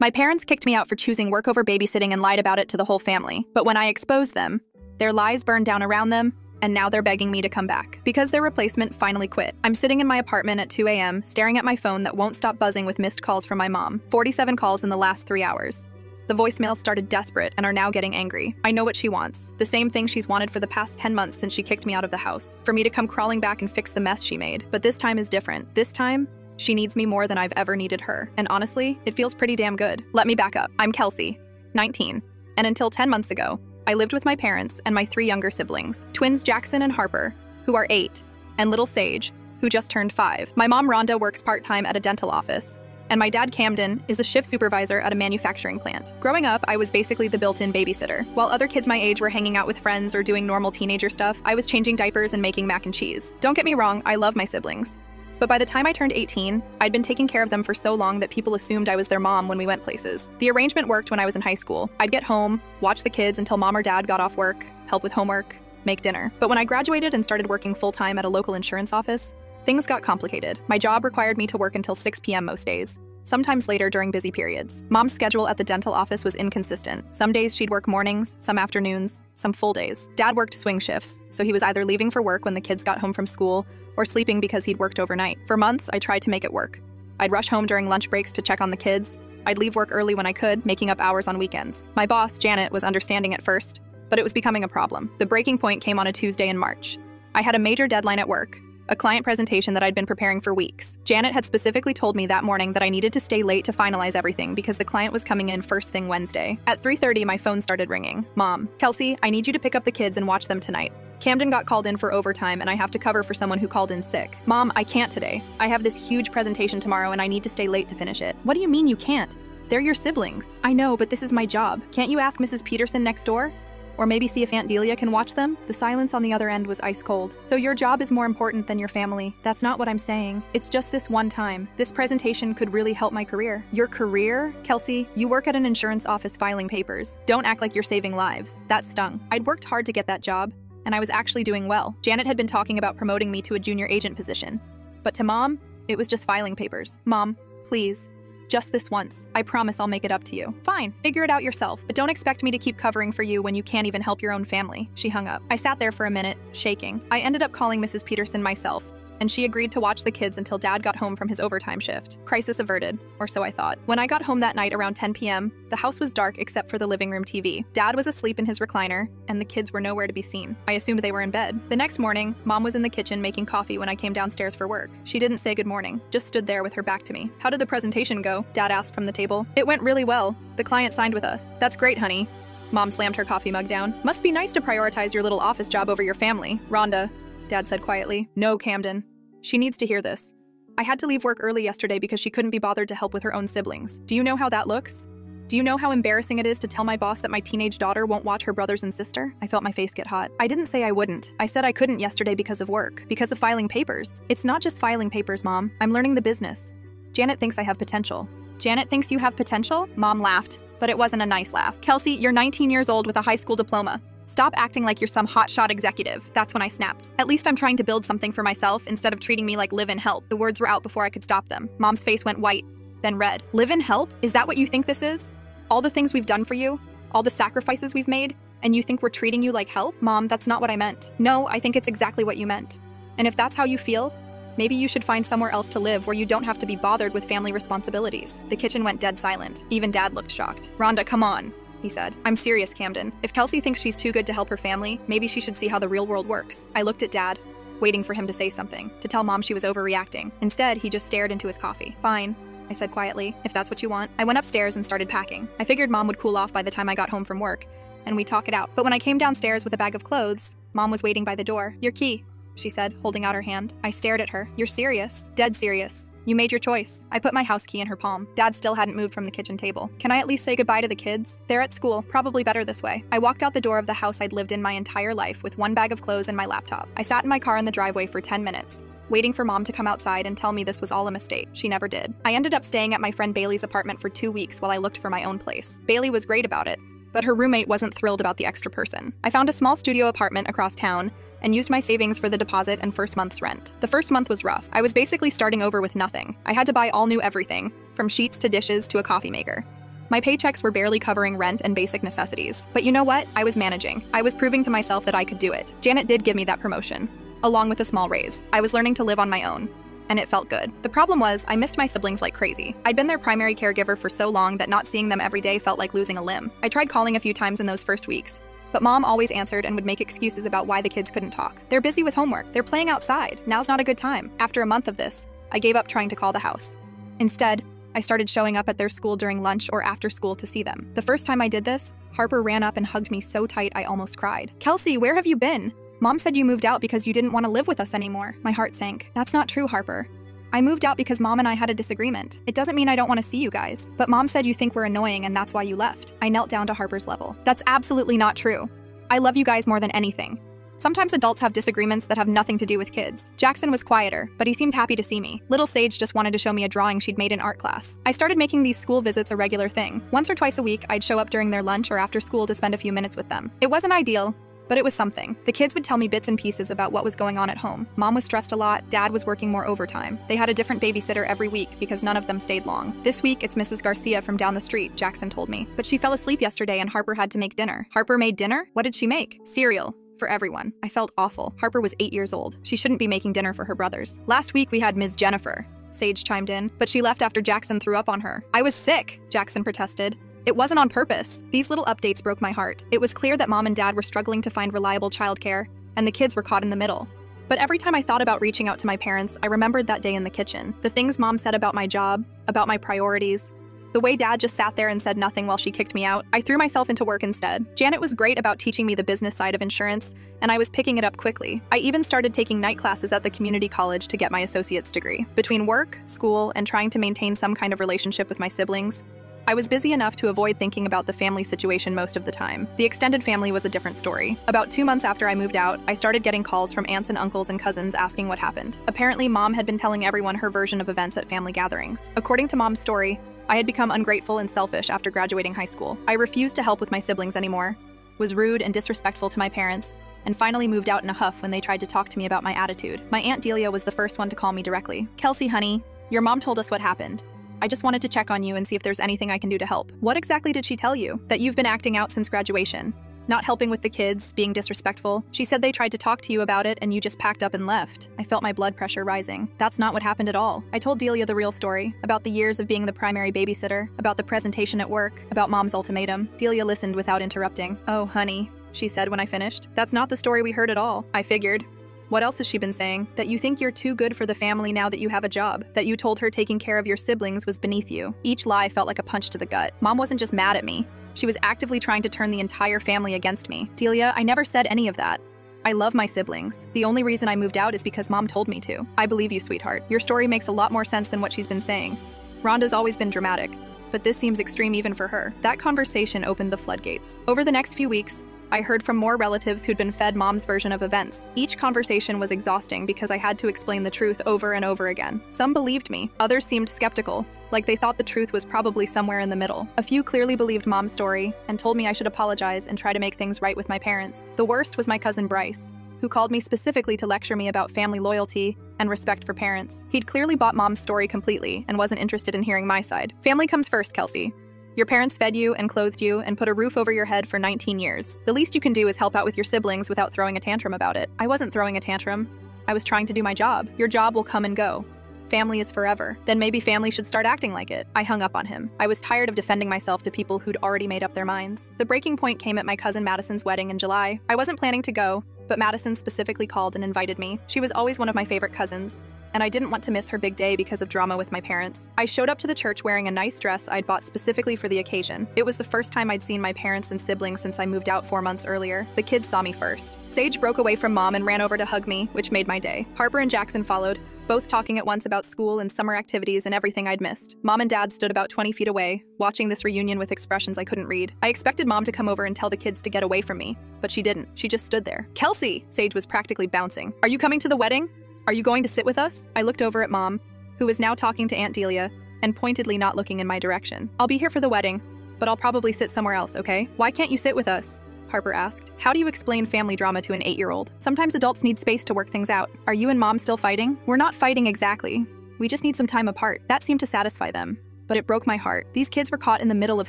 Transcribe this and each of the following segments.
My parents kicked me out for choosing work over babysitting and lied about it to the whole family. But when I exposed them, their lies burned down around them, and now they're begging me to come back because their replacement finally quit. I'm sitting in my apartment at 2 a.m., staring at my phone that won't stop buzzing with missed calls from my mom. 47 calls in the last 3 hours. The voicemails started desperate and are now getting angry. I know what she wants. The same thing she's wanted for the past 10 months since she kicked me out of the house. For me to come crawling back and fix the mess she made. But this time is different. This time, she needs me more than I've ever needed her. And honestly, it feels pretty damn good. Let me back up. I'm Kelsey, 19. And until 10 months ago, I lived with my parents and my 3 younger siblings, twins Jackson and Harper, who are 8, and little Sage, who just turned 5. My mom Rhonda works part-time at a dental office, and my dad Camden is a shift supervisor at a manufacturing plant. Growing up, I was basically the built-in babysitter. While other kids my age were hanging out with friends or doing normal teenager stuff, I was changing diapers and making mac and cheese. Don't get me wrong, I love my siblings. But by the time I turned 18, I'd been taking care of them for so long that people assumed I was their mom when we went places. The arrangement worked when I was in high school. I'd get home, watch the kids until mom or dad got off work, help with homework, make dinner. But when I graduated and started working full-time at a local insurance office, things got complicated. My job required me to work until 6 p.m. most days, sometimes later during busy periods. Mom's schedule at the dental office was inconsistent. Some days she'd work mornings, some afternoons, some full days. Dad worked swing shifts, so he was either leaving for work when the kids got home from school or sleeping because he'd worked overnight. For months, I tried to make it work. I'd rush home during lunch breaks to check on the kids. I'd leave work early when I could, making up hours on weekends. My boss, Janet, was understanding at first, but it was becoming a problem. The breaking point came on a Tuesday in March. I had a major deadline at work, a client presentation that I'd been preparing for weeks. Janet had specifically told me that morning that I needed to stay late to finalize everything because the client was coming in first thing Wednesday. At 3:30, my phone started ringing. Mom, Kelsey, I need you to pick up the kids and watch them tonight. Camden got called in for overtime and I have to cover for someone who called in sick. Mom, I can't today. I have this huge presentation tomorrow and I need to stay late to finish it. What do you mean you can't? They're your siblings. I know, but this is my job. Can't you ask Mrs. Peterson next door? Or maybe see if Aunt Delia can watch them? The silence on the other end was ice cold. So your job is more important than your family. That's not what I'm saying. It's just this one time. This presentation could really help my career. Your career? Kelsey, you work at an insurance office filing papers. Don't act like you're saving lives. That stung. I'd worked hard to get that job, and I was actually doing well. Janet had been talking about promoting me to a junior agent position. But to Mom, it was just filing papers. Mom, please. Just this once. I promise I'll make it up to you. Fine, figure it out yourself, but don't expect me to keep covering for you when you can't even help your own family. She hung up. I sat there for a minute, shaking. I ended up calling Mrs. Peterson myself, and she agreed to watch the kids until Dad got home from his overtime shift. Crisis averted, or so I thought. When I got home that night around 10 p.m., the house was dark except for the living room TV. Dad was asleep in his recliner, and the kids were nowhere to be seen. I assumed they were in bed. The next morning, Mom was in the kitchen making coffee when I came downstairs for work. She didn't say good morning, just stood there with her back to me. How did the presentation go? Dad asked from the table. It went really well. The client signed with us. That's great, honey. Mom slammed her coffee mug down. Must be nice to prioritize your little office job over your family. Rhonda, Dad said quietly. No, Camden. She needs to hear this. I had to leave work early yesterday because she couldn't be bothered to help with her own siblings. Do you know how that looks? Do you know how embarrassing it is to tell my boss that my teenage daughter won't watch her brothers and sister? I felt my face get hot. I didn't say I wouldn't. I said I couldn't yesterday because of work, because of filing papers. It's not just filing papers, Mom. I'm learning the business. Janet thinks I have potential. Janet thinks you have potential? Mom laughed, but it wasn't a nice laugh. Kelsey, you're 19 years old with a high school diploma. Stop acting like you're some hotshot executive. That's when I snapped. At least I'm trying to build something for myself instead of treating me like live-in help. The words were out before I could stop them. Mom's face went white, then red. Live-in help? Is that what you think this is? All the things we've done for you? All the sacrifices we've made? And you think we're treating you like help? Mom, that's not what I meant. No, I think it's exactly what you meant. And if that's how you feel, maybe you should find somewhere else to live where you don't have to be bothered with family responsibilities. The kitchen went dead silent. Even Dad looked shocked. Rhonda, come on, he said. I'm serious, Camden. If Kelsey thinks she's too good to help her family, maybe she should see how the real world works. I looked at Dad, waiting for him to say something, to tell Mom she was overreacting. Instead, he just stared into his coffee. Fine, I said quietly, if that's what you want. I went upstairs and started packing. I figured Mom would cool off by the time I got home from work, and we'd talk it out. But when I came downstairs with a bag of clothes, Mom was waiting by the door. Your key, she said, holding out her hand. I stared at her. You're serious? Dead serious. You made your choice. I put my house key in her palm. Dad still hadn't moved from the kitchen table. Can I at least say goodbye to the kids? They're at school, probably better this way. I walked out the door of the house I'd lived in my entire life with one bag of clothes and my laptop. I sat in my car in the driveway for 10 minutes, waiting for Mom to come outside and tell me this was all a mistake. She never did. I ended up staying at my friend Bailey's apartment for 2 weeks while I looked for my own place. Bailey was great about it, but her roommate wasn't thrilled about the extra person. I found a small studio apartment across town and used my savings for the deposit and first month's rent. The first month was rough. I was basically starting over with nothing. I had to buy all new everything, from sheets to dishes to a coffee maker. My paychecks were barely covering rent and basic necessities. But you know what? I was managing. I was proving to myself that I could do it. Janet did give me that promotion, along with a small raise. I was learning to live on my own, and it felt good. The problem was, I missed my siblings like crazy. I'd been their primary caregiver for so long that not seeing them every day felt like losing a limb. I tried calling a few times in those first weeks, but Mom always answered and would make excuses about why the kids couldn't talk. They're busy with homework. They're playing outside. Now's not a good time. After a month of this, I gave up trying to call the house. Instead, I started showing up at their school during lunch or after school to see them. The first time I did this, Harper ran up and hugged me so tight I almost cried. "Kelsey, where have you been? Mom said you moved out because you didn't want to live with us anymore." My heart sank. "That's not true, Harper. I moved out because Mom and I had a disagreement. It doesn't mean I don't want to see you guys. But Mom said you think we're annoying and that's why you left." I knelt down to Harper's level. "That's absolutely not true. I love you guys more than anything. Sometimes adults have disagreements that have nothing to do with kids." Jackson was quieter, but he seemed happy to see me. Little Sage just wanted to show me a drawing she'd made in art class. I started making these school visits a regular thing. Once or twice a week, I'd show up during their lunch or after school to spend a few minutes with them. It wasn't ideal, but it was something. The kids would tell me bits and pieces about what was going on at home. Mom was stressed a lot, Dad was working more overtime. They had a different babysitter every week because none of them stayed long. "This week, it's Mrs. Garcia from down the street," Jackson told me. "But she fell asleep yesterday and Harper had to make dinner." "Harper made dinner? What did she make?" "Cereal. For everyone." I felt awful. Harper was 8 years old. She shouldn't be making dinner for her brothers. "Last week we had Ms. Jennifer," Sage chimed in, "but she left after Jackson threw up on her." "I was sick," Jackson protested. "It wasn't on purpose." These little updates broke my heart. It was clear that Mom and Dad were struggling to find reliable childcare, and the kids were caught in the middle. But every time I thought about reaching out to my parents, I remembered that day in the kitchen. The things Mom said about my job, about my priorities, the way Dad just sat there and said nothing while she kicked me out. I threw myself into work instead. Janet was great about teaching me the business side of insurance, and I was picking it up quickly. I even started taking night classes at the community college to get my associate's degree. Between work, school, and trying to maintain some kind of relationship with my siblings, I was busy enough to avoid thinking about the family situation most of the time. The extended family was a different story. About 2 months after I moved out, I started getting calls from aunts and uncles and cousins asking what happened. Apparently, Mom had been telling everyone her version of events at family gatherings. According to Mom's story, I had become ungrateful and selfish after graduating high school. I refused to help with my siblings anymore, was rude and disrespectful to my parents, and finally moved out in a huff when they tried to talk to me about my attitude. My Aunt Delia was the first one to call me directly. "Kelsey, honey, your mom told us what happened. I just wanted to check on you and see if there's anything I can do to help." "What exactly did she tell you?" "That you've been acting out since graduation. Not helping with the kids, being disrespectful. She said they tried to talk to you about it and you just packed up and left." I felt my blood pressure rising. That's not what happened at all. I told Delia the real story, about the years of being the primary babysitter, about the presentation at work, about Mom's ultimatum. Delia listened without interrupting. "Oh, honey," she said when I finished. "That's not the story we heard at all." I figured. "What else has she been saying?" "That you think you're too good for the family now that you have a job. That you told her taking care of your siblings was beneath you." Each lie felt like a punch to the gut. Mom wasn't just mad at me. She was actively trying to turn the entire family against me. "Delia, I never said any of that. I love my siblings. The only reason I moved out is because Mom told me to." "I believe you, sweetheart. Your story makes a lot more sense than what she's been saying. Rhonda's always been dramatic, but this seems extreme even for her." That conversation opened the floodgates. Over the next few weeks, I heard from more relatives who'd been fed Mom's version of events. Each conversation was exhausting because I had to explain the truth over and over again. Some believed me, others seemed skeptical, like they thought the truth was probably somewhere in the middle. A few clearly believed Mom's story and told me I should apologize and try to make things right with my parents. The worst was my cousin Bryce, who called me specifically to lecture me about family loyalty and respect for parents. He'd clearly bought Mom's story completely and wasn't interested in hearing my side. "Family comes first, Kelsey. Your parents fed you and clothed you and put a roof over your head for 19 years. The least you can do is help out with your siblings without throwing a tantrum about it." I wasn't throwing a tantrum. I was trying to do my job. "Your job will come and go. Family is forever. Then maybe family should start acting like it." I hung up on him. I was tired of defending myself to people who'd already made up their minds. The breaking point came at my cousin Madison's wedding in July. I wasn't planning to go, but Madison specifically called and invited me. She was always one of my favorite cousins, and I didn't want to miss her big day because of drama with my parents. I showed up to the church wearing a nice dress I'd bought specifically for the occasion. It was the first time I'd seen my parents and siblings since I moved out 4 months earlier. The kids saw me first. Sage broke away from Mom and ran over to hug me, which made my day. Harper and Jackson followed, both talking at once about school and summer activities and everything I'd missed. Mom and Dad stood about 20 feet away, watching this reunion with expressions I couldn't read. I expected Mom to come over and tell the kids to get away from me, but she didn't. She just stood there. "Kelsey!" Sage was practically bouncing. "Are you coming to the wedding? Are you going to sit with us?" I looked over at Mom, who was now talking to Aunt Delia, and pointedly not looking in my direction. "I'll be here for the wedding, but I'll probably sit somewhere else, okay?" "Why can't you sit with us?" Harper asked. "How do you explain family drama to an 8-year-old? Sometimes adults need space to work things out." "Are you and Mom still fighting?" "We're not fighting exactly. We just need some time apart." That seemed to satisfy them. but it broke my heart. These kids were caught in the middle of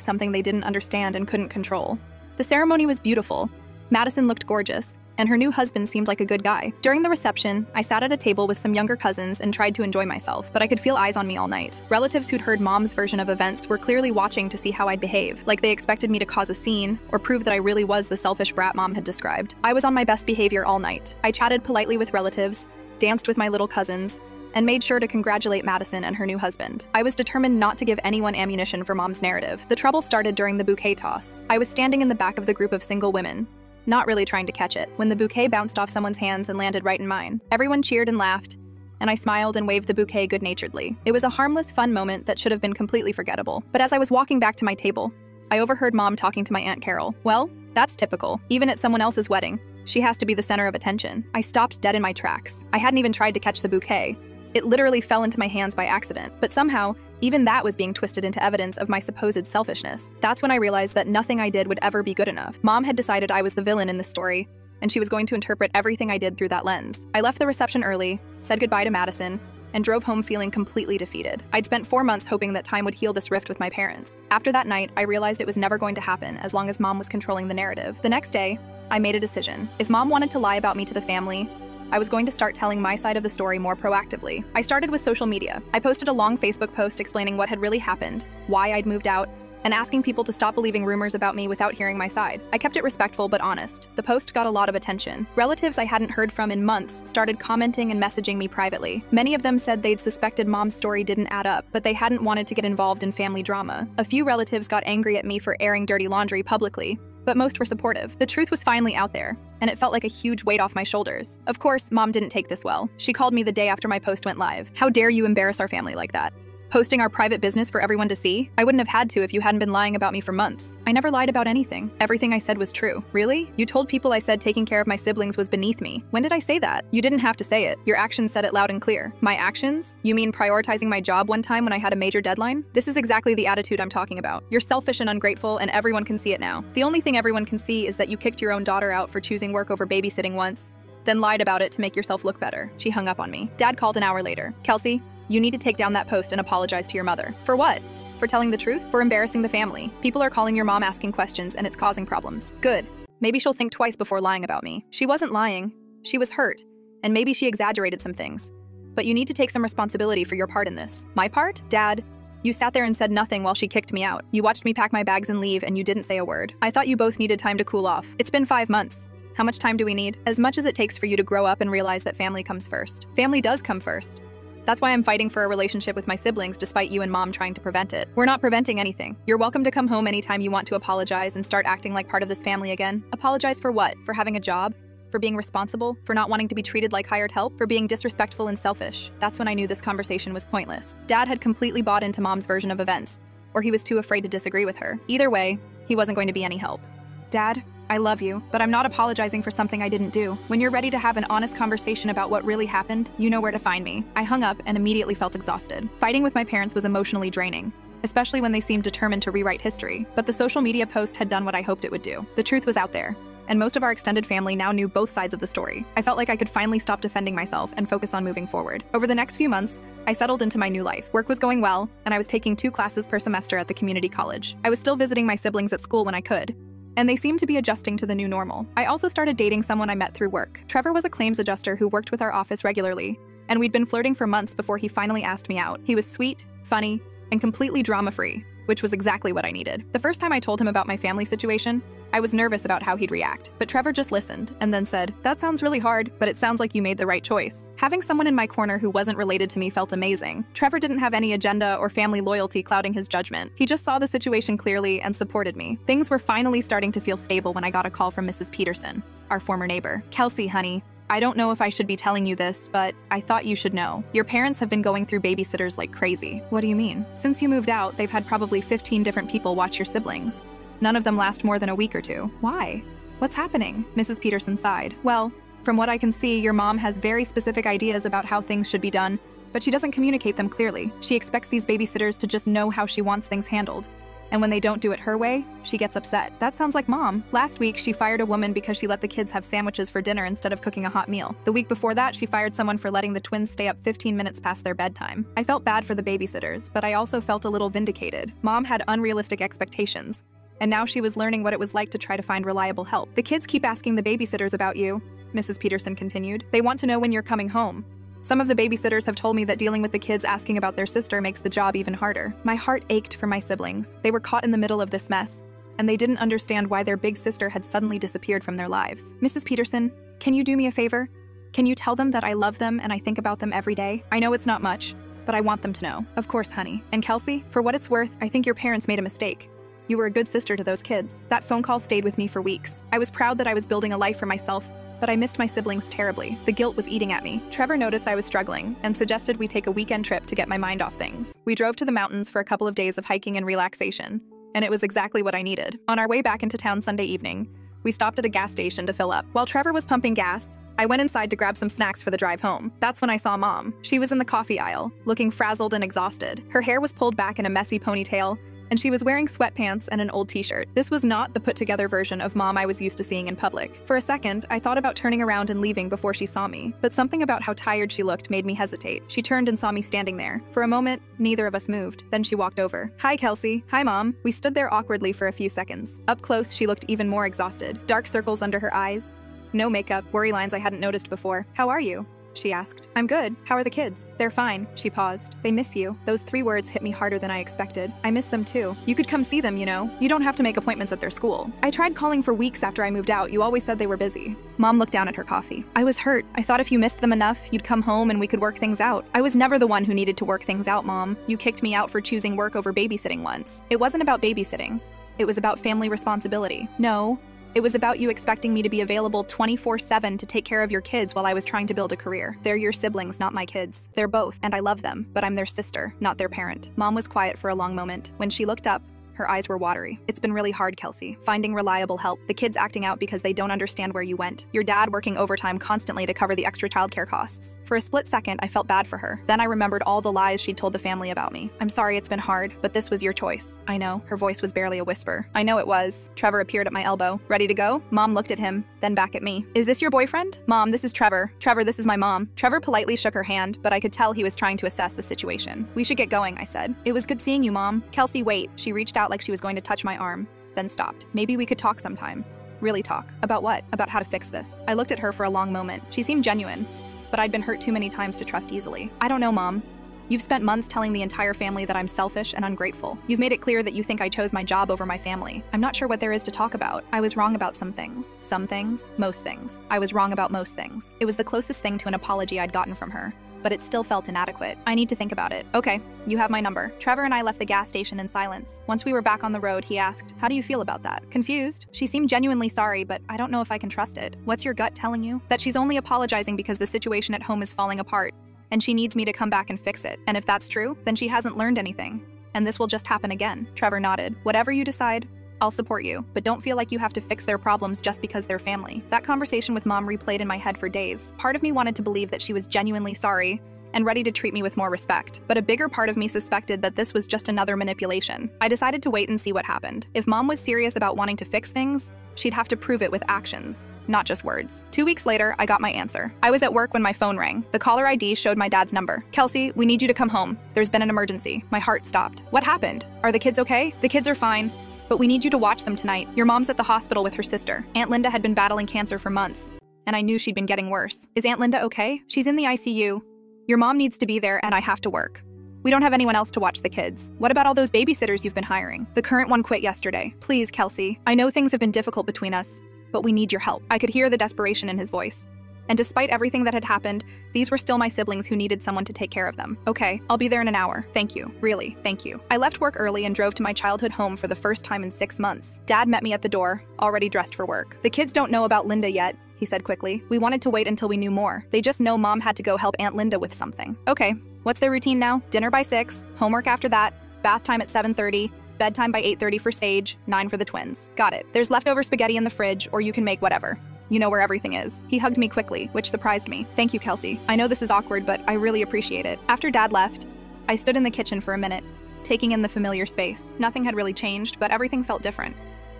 something they didn't understand and couldn't control. The ceremony was beautiful. Madison looked gorgeous, and her new husband seemed like a good guy. During the reception, I sat at a table with some younger cousins and tried to enjoy myself, but I could feel eyes on me all night. Relatives who'd heard Mom's version of events were clearly watching to see how I'd behave, like they expected me to cause a scene or prove that I really was the selfish brat Mom had described. I was on my best behavior all night. I chatted politely with relatives, danced with my little cousins, and made sure to congratulate Madison and her new husband. I was determined not to give anyone ammunition for Mom's narrative. The trouble started during the bouquet toss. I was standing in the back of the group of single women, not really trying to catch it, when the bouquet bounced off someone's hands and landed right in mine. Everyone cheered and laughed, and I smiled and waved the bouquet good-naturedly. It was a harmless, fun moment that should have been completely forgettable. But as I was walking back to my table, I overheard Mom talking to my Aunt Carol. Well, that's typical. Even at someone else's wedding, she has to be the center of attention. I stopped dead in my tracks. I hadn't even tried to catch the bouquet. It literally fell into my hands by accident. But somehow, even that was being twisted into evidence of my supposed selfishness. That's when I realized that nothing I did would ever be good enough. Mom had decided I was the villain in this story, and she was going to interpret everything I did through that lens. I left the reception early, said goodbye to Madison, and drove home feeling completely defeated. I'd spent 4 months hoping that time would heal this rift with my parents. After that night, I realized it was never going to happen as long as Mom was controlling the narrative. The next day, I made a decision. If Mom wanted to lie about me to the family, I was going to start telling my side of the story more proactively. I started with social media. I posted a long Facebook post explaining what had really happened, why I'd moved out, and asking people to stop believing rumors about me without hearing my side. I kept it respectful but honest. The post got a lot of attention. Relatives I hadn't heard from in months started commenting and messaging me privately. Many of them said they'd suspected Mom's story didn't add up, but they hadn't wanted to get involved in family drama. A few relatives got angry at me for airing dirty laundry publicly, but most were supportive. The truth was finally out there, and it felt like a huge weight off my shoulders. Of course, Mom didn't take this well. She called me the day after my post went live. How dare you embarrass our family like that? Posting our private business for everyone to see? I wouldn't have had to if you hadn't been lying about me for months. I never lied about anything. Everything I said was true. Really? You told people I said taking care of my siblings was beneath me. When did I say that? You didn't have to say it. Your actions said it loud and clear. My actions? You mean prioritizing my job one time when I had a major deadline? This is exactly the attitude I'm talking about. You're selfish and ungrateful, and everyone can see it now. The only thing everyone can see is that you kicked your own daughter out for choosing work over babysitting once, then lied about it to make yourself look better. She hung up on me. Dad called an hour later. Kelsey, you need to take down that post and apologize to your mother. For what? For telling the truth? For embarrassing the family? People are calling your mom asking questions and it's causing problems. Good. Maybe she'll think twice before lying about me. She wasn't lying. She was hurt. And maybe she exaggerated some things. But you need to take some responsibility for your part in this. My part? Dad, you sat there and said nothing while she kicked me out. You watched me pack my bags and leave and you didn't say a word. I thought you both needed time to cool off. It's been 5 months. How much time do we need? As much as it takes for you to grow up and realize that family comes first. Family does come first. That's why I'm fighting for a relationship with my siblings despite you and Mom trying to prevent it. We're not preventing anything. You're welcome to come home anytime you want to apologize and start acting like part of this family again. Apologize for what? For having a job? For being responsible? For not wanting to be treated like hired help? For being disrespectful and selfish? That's when I knew this conversation was pointless. Dad had completely bought into Mom's version of events, or he was too afraid to disagree with her. Either way, he wasn't going to be any help. Dad, I love you, but I'm not apologizing for something I didn't do. When you're ready to have an honest conversation about what really happened, you know where to find me. I hung up and immediately felt exhausted. Fighting with my parents was emotionally draining, especially when they seemed determined to rewrite history. But the social media post had done what I hoped it would do. The truth was out there, and most of our extended family now knew both sides of the story. I felt like I could finally stop defending myself and focus on moving forward. Over the next few months, I settled into my new life. Work was going well, and I was taking 2 classes per semester at the community college. I was still visiting my siblings at school when I could, and they seemed to be adjusting to the new normal. I also started dating someone I met through work. Trevor was a claims adjuster who worked with our office regularly, and we'd been flirting for months before he finally asked me out. He was sweet, funny, and completely drama-free, which was exactly what I needed. The first time I told him about my family situation, I was nervous about how he'd react, but Trevor just listened and then said, "That sounds really hard, but it sounds like you made the right choice." Having someone in my corner who wasn't related to me felt amazing. Trevor didn't have any agenda or family loyalty clouding his judgment. He just saw the situation clearly and supported me. Things were finally starting to feel stable when I got a call from Mrs. Peterson, our former neighbor. "Kelsey, honey, I don't know if I should be telling you this, but I thought you should know. Your parents have been going through babysitters like crazy." "What do you mean?" "Since you moved out, they've had probably 15 different people watch your siblings. None of them last more than a week or 2. Why? What's happening?" Mrs. Peterson sighed. "Well, from what I can see, your mom has very specific ideas about how things should be done, but she doesn't communicate them clearly. She expects these babysitters to just know how she wants things handled. And when they don't do it her way, she gets upset. That sounds like Mom. Last week, she fired a woman because she let the kids have sandwiches for dinner instead of cooking a hot meal. The week before that, she fired someone for letting the twins stay up 15 minutes past their bedtime. I felt bad for the babysitters, but I also felt a little vindicated. Mom had unrealistic expectations, and now she was learning what it was like to try to find reliable help. The kids keep asking the babysitters about you, Mrs. Peterson continued. They want to know when you're coming home. Some of the babysitters have told me that dealing with the kids asking about their sister makes the job even harder. My heart ached for my siblings. They were caught in the middle of this mess, and they didn't understand why their big sister had suddenly disappeared from their lives. Mrs. Peterson, can you do me a favor? Can you tell them that I love them and I think about them every day? I know it's not much, but I want them to know. Of course, honey. And Kelsey, for what it's worth, I think your parents made a mistake. You were a good sister to those kids. That phone call stayed with me for weeks. I was proud that I was building a life for myself, but I missed my siblings terribly. The guilt was eating at me. Trevor noticed I was struggling and suggested we take a weekend trip to get my mind off things. We drove to the mountains for a couple of days of hiking and relaxation, and it was exactly what I needed. On our way back into town Sunday evening, we stopped at a gas station to fill up. While Trevor was pumping gas, I went inside to grab some snacks for the drive home. That's when I saw Mom. She was in the coffee aisle, looking frazzled and exhausted. Her hair was pulled back in a messy ponytail, and she was wearing sweatpants and an old t-shirt. This was not the put-together version of Mom I was used to seeing in public. For a second, I thought about turning around and leaving before she saw me, but something about how tired she looked made me hesitate. She turned and saw me standing there. For a moment, neither of us moved. Then she walked over. Hi, Kelsey. Hi, Mom. We stood there awkwardly for a few seconds. Up close, she looked even more exhausted. Dark circles under her eyes. No makeup, worry lines I hadn't noticed before. How are you? She asked. I'm good. How are the kids? They're fine. She paused. They miss you. Those 3 words hit me harder than I expected. I miss them too. You could come see them, you know. You don't have to make appointments at their school. I tried calling for weeks after I moved out. You always said they were busy. Mom looked down at her coffee. I was hurt. I thought if you missed them enough, you'd come home and we could work things out. I was never the one who needed to work things out, Mom. You kicked me out for choosing work over babysitting once. It wasn't about babysitting. It was about family responsibility. No. It was about you expecting me to be available 24/7 to take care of your kids while I was trying to build a career. They're your siblings, not my kids. They're both, and I love them, but I'm their sister, not their parent. Mom was quiet for a long moment. When she looked up, her eyes were watery. It's been really hard, Kelsey. Finding reliable help, the kids acting out because they don't understand where you went, your dad working overtime constantly to cover the extra childcare costs. For a split second, I felt bad for her. Then I remembered all the lies she'd told the family about me. I'm sorry it's been hard, but this was your choice. I know. Her voice was barely a whisper. I know it was. Trevor appeared at my elbow. Ready to go? Mom looked at him, then back at me. Is this your boyfriend? Mom, this is Trevor. Trevor, this is my mom. Trevor politely shook her hand, but I could tell he was trying to assess the situation. We should get going, I said. It was good seeing you, Mom. Kelsey, wait. She reached out like she was going to touch my arm, then stopped. Maybe we could talk sometime. Really talk. About what? About how to fix this. I looked at her for a long moment. She seemed genuine, but I'd been hurt too many times to trust easily. I don't know, Mom. You've spent months telling the entire family that I'm selfish and ungrateful. You've made it clear that you think I chose my job over my family. I'm not sure what there is to talk about. I was wrong about some things. Some things. Most things. I was wrong about most things. It was the closest thing to an apology I'd gotten from her, but it still felt inadequate. I need to think about it. Okay, you have my number. Trevor and I left the gas station in silence. Once we were back on the road, he asked, how do you feel about that? Confused. She seemed genuinely sorry, but I don't know if I can trust it. What's your gut telling you? That she's only apologizing because the situation at home is falling apart, and she needs me to come back and fix it. And if that's true, then she hasn't learned anything, and this will just happen again. Trevor nodded. Whatever you decide, I'll support you, but don't feel like you have to fix their problems just because they're family. That conversation with Mom replayed in my head for days. Part of me wanted to believe that she was genuinely sorry and ready to treat me with more respect, but a bigger part of me suspected that this was just another manipulation. I decided to wait and see what happened. If Mom was serious about wanting to fix things, she'd have to prove it with actions, not just words. 2 weeks later, I got my answer. I was at work when my phone rang. The caller ID showed my dad's number. Kelsey, we need you to come home. There's been an emergency. My heart stopped. What happened? Are the kids okay? The kids are fine, but we need you to watch them tonight. Your mom's at the hospital with her sister. Aunt Linda had been battling cancer for months, and I knew she'd been getting worse. Is Aunt Linda okay? She's in the ICU. Your mom needs to be there, and I have to work. We don't have anyone else to watch the kids. What about all those babysitters you've been hiring? The current one quit yesterday. Please, Kelsey. I know things have been difficult between us, but we need your help. I could hear the desperation in his voice. And despite everything that had happened, these were still my siblings who needed someone to take care of them. Okay, I'll be there in an hour. Thank you. Really, thank you. I left work early and drove to my childhood home for the first time in 6 months. Dad met me at the door, already dressed for work. The kids don't know about Linda yet, he said quickly. We wanted to wait until we knew more. They just know Mom had to go help Aunt Linda with something. Okay, what's their routine now? Dinner by 6, homework after that, bath time at 7:30, bedtime by 8:30 for Sage, 9 for the twins. Got it. There's leftover spaghetti in the fridge, or you can make whatever. You know where everything is. He hugged me quickly, which surprised me. Thank you, Kelsey. I know this is awkward, but I really appreciate it. After Dad left, I stood in the kitchen for a minute, taking in the familiar space. Nothing had really changed, but everything felt different.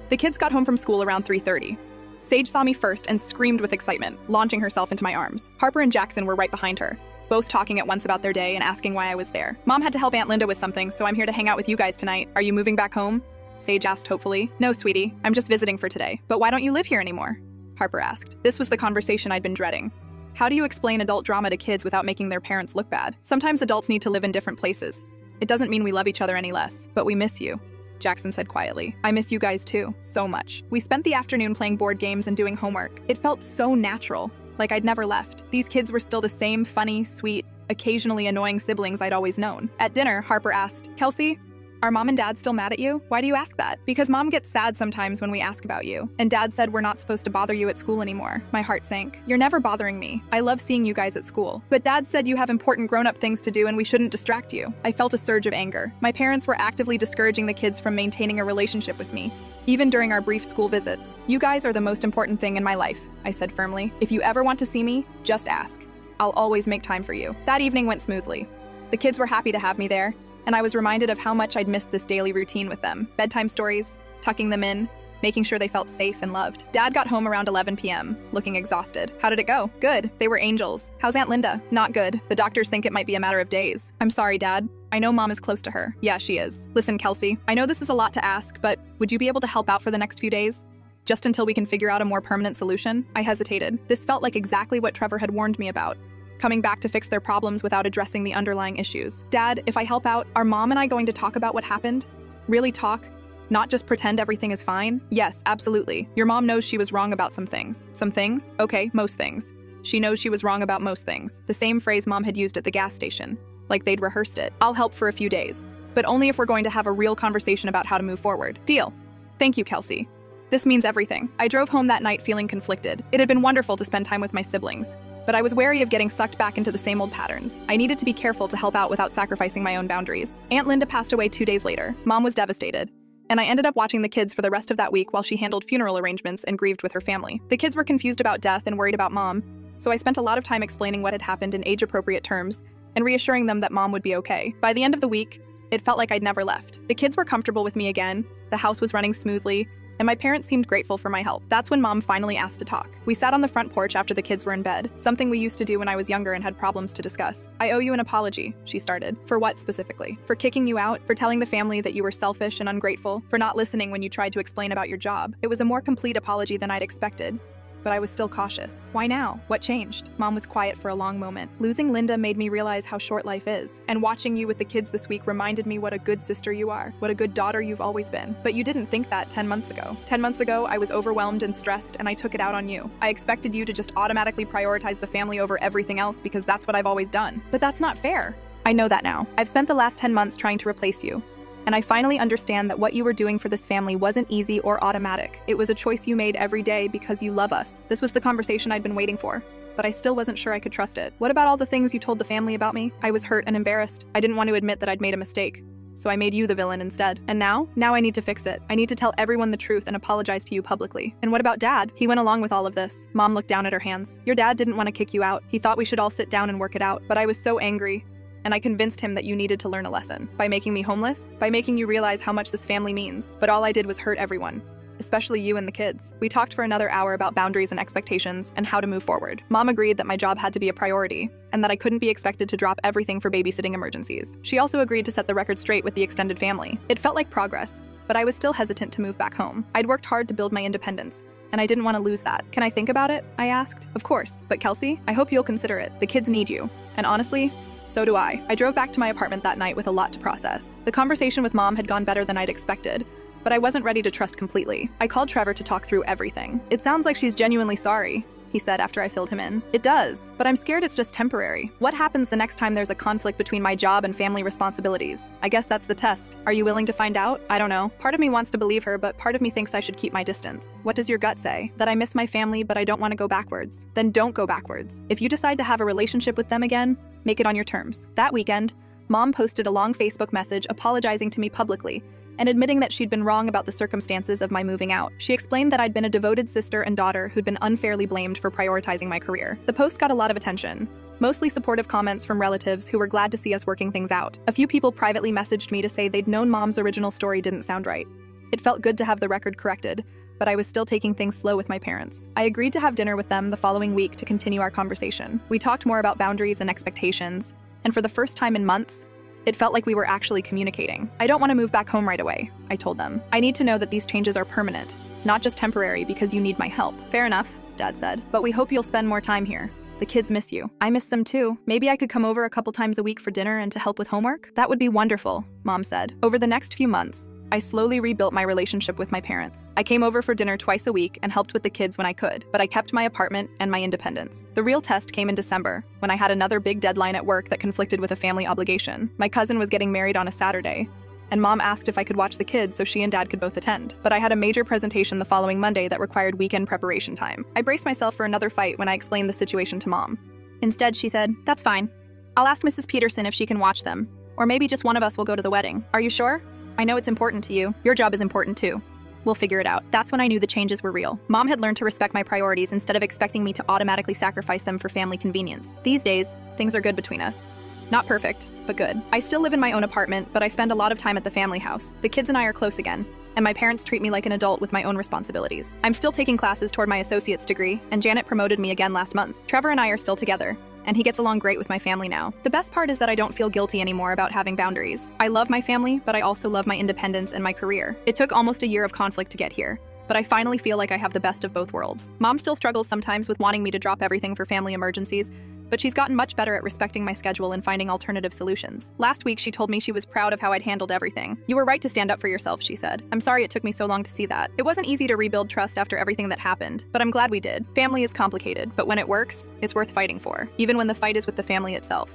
The kids got home from school around 3:30. Sage saw me first and screamed with excitement, launching herself into my arms. Harper and Jackson were right behind her, both talking at once about their day and asking why I was there. Mom had to help Aunt Linda with something, so I'm here to hang out with you guys tonight. Are you moving back home? Sage asked hopefully. No, sweetie, I'm just visiting for today. But why don't you live here anymore? Harper asked. This was the conversation I'd been dreading. How do you explain adult drama to kids without making their parents look bad? Sometimes adults need to live in different places. It doesn't mean we love each other any less, but we miss you, Jackson said quietly. I miss you guys too, so much. We spent the afternoon playing board games and doing homework. It felt so natural, like I'd never left. These kids were still the same funny, sweet, occasionally annoying siblings I'd always known. At dinner, Harper asked, Kelsey, are Mom and Dad still mad at you? Why do you ask that? Because Mom gets sad sometimes when we ask about you. And Dad said we're not supposed to bother you at school anymore. My heart sank. You're never bothering me. I love seeing you guys at school. But Dad said you have important grown-up things to do and we shouldn't distract you. I felt a surge of anger. My parents were actively discouraging the kids from maintaining a relationship with me, even during our brief school visits. You guys are the most important thing in my life, I said firmly. If you ever want to see me, just ask. I'll always make time for you. That evening went smoothly. The kids were happy to have me there, and I was reminded of how much I'd missed this daily routine with them. Bedtime stories, tucking them in, making sure they felt safe and loved. Dad got home around 11 p.m., looking exhausted. How did it go? Good. They were angels. How's Aunt Linda? Not good. The doctors think it might be a matter of days. I'm sorry, Dad. I know Mom is close to her. Yeah, she is. Listen, Kelsey, I know this is a lot to ask, but would you be able to help out for the next few days? Just until we can figure out a more permanent solution? I hesitated. This felt like exactly what Trevor had warned me about. Coming back to fix their problems without addressing the underlying issues. Dad, if I help out, are Mom and I going to talk about what happened? Really talk? Not just pretend everything is fine? Yes, absolutely. Your mom knows she was wrong about some things. Some things? Okay, most things. She knows she was wrong about most things. The same phrase Mom had used at the gas station. Like they'd rehearsed it. I'll help for a few days, but only if we're going to have a real conversation about how to move forward. Deal. Thank you, Kelsey. This means everything. I drove home that night feeling conflicted. It had been wonderful to spend time with my siblings, but I was wary of getting sucked back into the same old patterns. I needed to be careful to help out without sacrificing my own boundaries. Aunt Linda passed away 2 days later. Mom was devastated, and I ended up watching the kids for the rest of that week while she handled funeral arrangements and grieved with her family. The kids were confused about death and worried about Mom, so I spent a lot of time explaining what had happened in age-appropriate terms and reassuring them that Mom would be okay. By the end of the week, it felt like I'd never left. The kids were comfortable with me again, the house was running smoothly, and my parents seemed grateful for my help. That's when Mom finally asked to talk. We sat on the front porch after the kids were in bed, something we used to do when I was younger and had problems to discuss. I owe you an apology, she started. For what specifically? For kicking you out? For telling the family that you were selfish and ungrateful? For not listening when you tried to explain about your job? It was a more complete apology than I'd expected, but I was still cautious. Why now? What changed? Mom was quiet for a long moment. Losing Linda made me realize how short life is, and watching you with the kids this week reminded me what a good sister you are, what a good daughter you've always been. But you didn't think that 10 months ago. 10 months ago, I was overwhelmed and stressed, and I took it out on you. I expected you to just automatically prioritize the family over everything else because that's what I've always done. But that's not fair. I know that now. I've spent the last 10 months trying to replace you, and I finally understand that what you were doing for this family wasn't easy or automatic. It was a choice you made every day because you love us. This was the conversation I'd been waiting for, but I still wasn't sure I could trust it. What about all the things you told the family about me? I was hurt and embarrassed. I didn't want to admit that I'd made a mistake, so I made you the villain instead. And now I need to fix it. I need to tell everyone the truth and apologize to you publicly. And what about Dad? He went along with all of this. Mom looked down at her hands. Your dad didn't want to kick you out. He thought we should all sit down and work it out, but I was so angry, and I convinced him that you needed to learn a lesson. By making me homeless, by making you realize how much this family means. But all I did was hurt everyone, especially you and the kids. We talked for another hour about boundaries and expectations and how to move forward. Mom agreed that my job had to be a priority and that I couldn't be expected to drop everything for babysitting emergencies. She also agreed to set the record straight with the extended family. It felt like progress, but I was still hesitant to move back home. I'd worked hard to build my independence, and I didn't want to lose that. Can I think about it? I asked. Of course, but Kelsey, I hope you'll consider it. The kids need you, and honestly, so do I. I drove back to my apartment that night with a lot to process. The conversation with Mom had gone better than I'd expected, but I wasn't ready to trust completely. I called Trevor to talk through everything. It sounds like she's genuinely sorry, he said after I filled him in. It does, but I'm scared it's just temporary. What happens the next time there's a conflict between my job and family responsibilities? I guess that's the test. Are you willing to find out? I don't know. Part of me wants to believe her, but part of me thinks I should keep my distance. What does your gut say? That I miss my family, but I don't want to go backwards. Then don't go backwards. If you decide to have a relationship with them again, make it on your terms. That weekend, Mom posted a long Facebook message apologizing to me publicly and admitting that she'd been wrong about the circumstances of my moving out. She explained that I'd been a devoted sister and daughter who'd been unfairly blamed for prioritizing my career. The post got a lot of attention, mostly supportive comments from relatives who were glad to see us working things out. A few people privately messaged me to say they'd known Mom's original story didn't sound right. It felt good to have the record corrected, but I was still taking things slow with my parents. I agreed to have dinner with them the following week to continue our conversation. We talked more about boundaries and expectations, and for the first time in months, it felt like we were actually communicating. I don't want to move back home right away, I told them. I need to know that these changes are permanent, not just temporary because you need my help. Fair enough, Dad said, but we hope you'll spend more time here. The kids miss you. I miss them too. Maybe I could come over a couple times a week for dinner and to help with homework? That would be wonderful, Mom said. Over the next few months, I slowly rebuilt my relationship with my parents. I came over for dinner twice a week and helped with the kids when I could, but I kept my apartment and my independence. The real test came in December, when I had another big deadline at work that conflicted with a family obligation. My cousin was getting married on a Saturday, and Mom asked if I could watch the kids so she and Dad could both attend. But I had a major presentation the following Monday that required weekend preparation time. I braced myself for another fight when I explained the situation to Mom. Instead, she said, "That's fine. I'll ask Mrs. Peterson if she can watch them. Or maybe just one of us will go to the wedding. Are you sure? I know it's important to you. Your job is important too. We'll figure it out." That's when I knew the changes were real. Mom had learned to respect my priorities instead of expecting me to automatically sacrifice them for family convenience. These days, things are good between us. Not perfect, but good. I still live in my own apartment, but I spend a lot of time at the family house. The kids and I are close again, and my parents treat me like an adult with my own responsibilities. I'm still taking classes toward my associate's degree, and Janet promoted me again last month. Trevor and I are still together, and he gets along great with my family now. The best part is that I don't feel guilty anymore about having boundaries. I love my family, but I also love my independence and my career. It took almost a year of conflict to get here, but I finally feel like I have the best of both worlds. Mom still struggles sometimes with wanting me to drop everything for family emergencies, but she's gotten much better at respecting my schedule and finding alternative solutions. Last week, she told me she was proud of how I'd handled everything. "You were right to stand up for yourself," she said. "I'm sorry it took me so long to see that. It wasn't easy to rebuild trust after everything that happened, but I'm glad we did. Family is complicated, but when it works, it's worth fighting for, even when the fight is with the family itself."